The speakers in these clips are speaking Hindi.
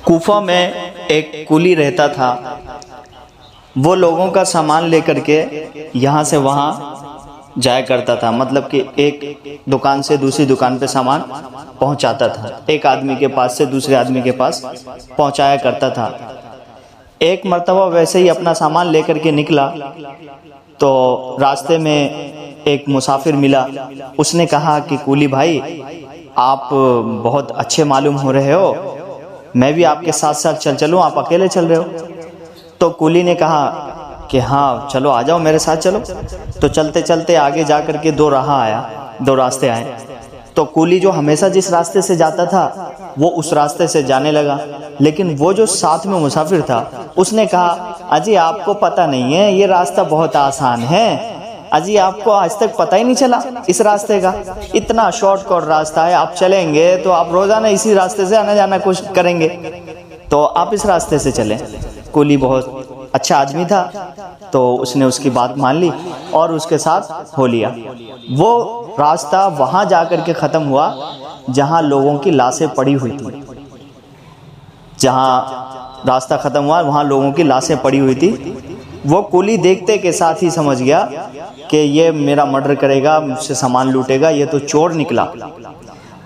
कूफा में एक कुली रहता था। वो लोगों का सामान लेकर के यहाँ से वहाँ जाया करता था, मतलब कि एक दुकान से दूसरी दुकान पे सामान पहुँचाता था, एक आदमी के पास से दूसरे आदमी के पास पहुँचाया करता था। एक मर्तबा वैसे ही अपना सामान लेकर के निकला तो रास्ते में एक मुसाफिर मिला। उसने कहा कि कुली भाई, आप बहुत अच्छे मालूम हो रहे हो, मैं भी आपके साथ साथ चलूं, आप अकेले चल रहे हो? तो कुली ने कहा कि हाँ चलो, आ जाओ मेरे साथ चलो। तो चलते चलते आगे जा कर के दो रास्ते आए। तो कुली जो हमेशा जिस रास्ते से जाता था वो उस रास्ते से जाने लगा, लेकिन वो जो साथ में मुसाफिर था उसने कहा, अजी आपको पता नहीं है, ये रास्ता बहुत आसान है, अजी आपको आज तक पता ही नहीं चला इस रास्ते का, इतना शॉर्टकट रास्ता है, आप चलेंगे तो आप रोजाना इसी रास्ते से आना जाना कुछ करेंगे, तो आप इस रास्ते से चलें। कुली बहुत अच्छा आदमी था तो उसने उसकी बात मान ली और उसके साथ हो लिया। वो रास्ता वहां जाकर के ख़त्म हुआ जहां लोगों की लाशें पड़ी हुई थी। जहां रास्ता ख़त्म हुआ वहां लोगों की लाशें पड़ी हुई थी। वो कुली देखते के साथ ही समझ गया कि ये मेरा मर्डर करेगा, मुझसे सामान लूटेगा, ये तो चोर निकला।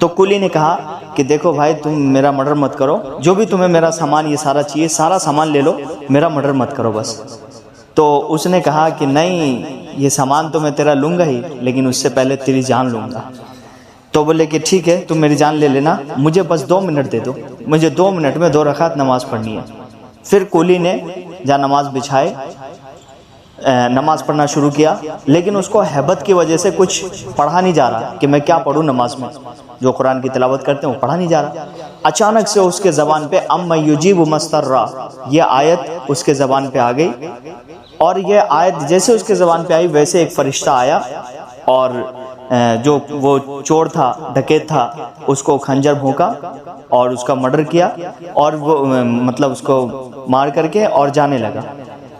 तो कुली ने कहा कि देखो भाई, तुम मेरा मर्डर मत करो, जो भी तुम्हें मेरा सामान ये सारा चाहिए सारा सामान ले लो, मेरा मर्डर मत करो बस। तो उसने कहा कि नहीं, ये सामान तो मैं तेरा लूँगा ही, लेकिन उससे पहले तेरी जान लूँगा। तो बोले कि ठीक है, तुम मेरी जान ले लेना, मुझे बस 2 मिनट दे दो, मुझे 2 मिनट में 2 रकात नमाज़ पढ़नी है। फिर कुली ने जहाँ नमाज बिछाए नमाज पढ़ना शुरू किया, लेकिन उसको हैबत की वजह से कुछ पढ़ा नहीं जा रहा कि मैं क्या पढ़ूँ नमाज में, जो कुरान की तिलावत करते हैं वो पढ़ा नहीं जा रहा। अचानक से उसके ज़बान पे अम्मा युजीबु मस्तर्रा, ये आयत उसके ज़बान पे आ गई। और ये आयत जैसे उसके ज़बान पे आई वैसे एक फ़रिश्ता आया और जो वो चोर था, डकैत था, उसको खंजर भोंका और उसका मर्डर किया और वो मतलब उसको मार करके और जाने लगा।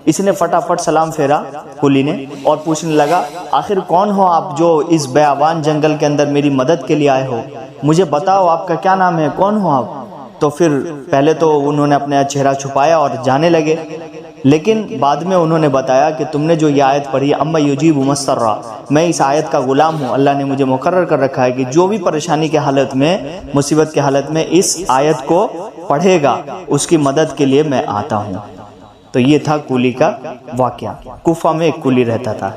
इसने फटाफट सलाम फेरा कुली ने और पूछने लगा, आखिर कौन हो आप जो इस बयाबान जंगल के अंदर मेरी मदद के लिए आए हो? मुझे बताओ आपका क्या नाम है, कौन हो आप? तो फिर पहले तो उन्होंने अपना चेहरा छुपाया और जाने लगे, लेकिन बाद में उन्होंने बताया कि तुमने जो ये आयत पढ़ी, अम्मा युजीबु मस्तर्रा, मैं इस आयत का गुलाम हूँ। अल्लाह ने मुझे मुकर्रर कर रखा है कि जो भी परेशानी के हालत में, मुसीबत के हालत में इस आयत को पढ़ेगा, उसकी मदद के लिए मैं आता हूँ। तो ये था कुली का वाक़या। कूफा में एक कुली रहता था।